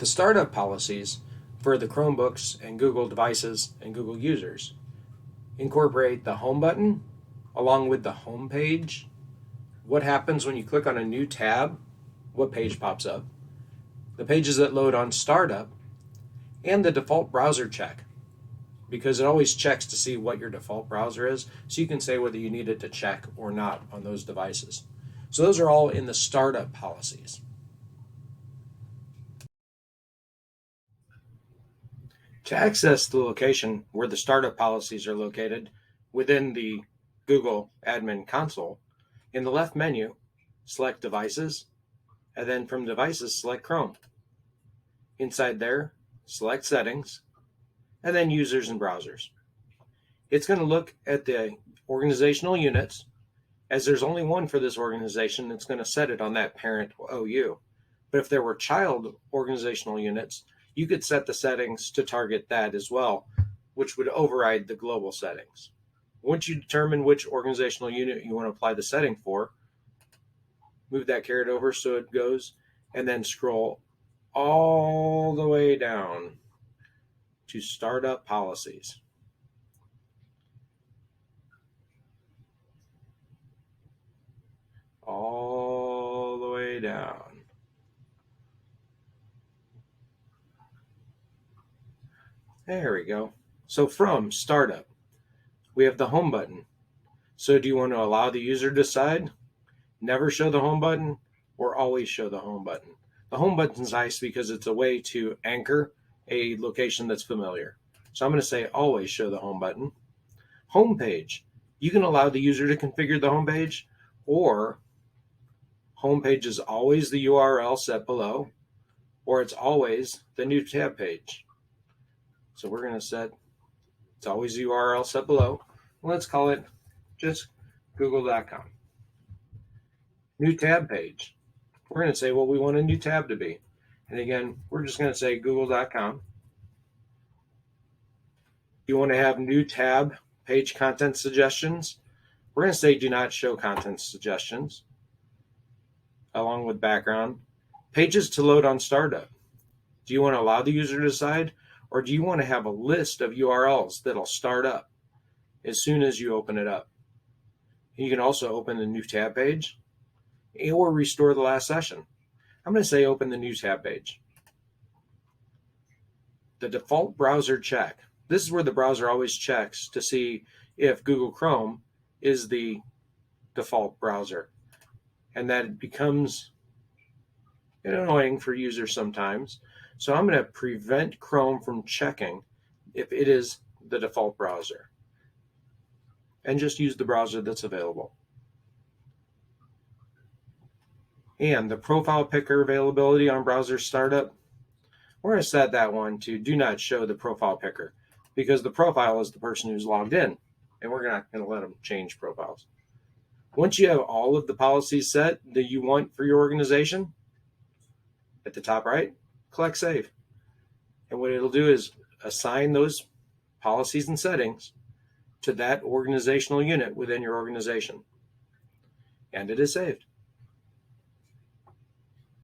The startup policies for the Chromebooks and Google devices and Google users incorporate the home button along with the home page. What happens when you click on a new tab? What page pops up? The pages that load on startup, and the default browser check, because it always checks to see what your default browser is, so you can say whether you need it to check or not on those devices. So those are all in the startup policies. To access the location where the startup policies are located within the Google Admin Console, in the left menu, select Devices, and then from Devices, select Chrome. Inside there, select Settings, and then Users and Browsers. It's going to look at the organizational units, as there's only one for this organization. It's going to set it on that parent OU. But if there were child organizational units, you could set the settings to target that as well, which would override the global settings. Once you determine which organizational unit you want to apply the setting for, move that caret over so it goes, and then scroll all the way down to Startup Policies. All the way down. There we go. So from Startup, we have the Home button. So do you want to allow the user to decide? Never show the Home button or always show the Home button? The Home button's nice because it's a way to anchor a location that's familiar. So I'm going to say always show the Home button. Home page. You can allow the user to configure the home page, or home page is always the URL set below, or it's always the new tab page. So we're going to set it's always the URL set below. Let's call it just google.com. New tab page. We're going to say what we want a new tab to be. And again, we're just going to say google.com. You want to have new tab page content suggestions. We're going to say do not show content suggestions along with background. Pages to load on startup. Do you want to allow the user to decide, or do you want to have a list of URLs that'll start up as soon as you open it up? You can also open the new tab page or restore the last session. I'm going to say open the new tab page. The default browser check. This is where the browser always checks to see if Google Chrome is the default browser. And that becomes annoying for users sometimes. So I'm going to prevent Chrome from checking if it is the default browser, and just use the browser that's available. And the profile picker availability on browser startup, we're going to set that one to do not show the profile picker, because the profile is the person who's logged in, and we're not going to let them change profiles. Once you have all of the policies set that you want for your organization, at the top right, click Save. And what it'll do is assign those policies and settings to that organizational unit within your organization. And it is saved.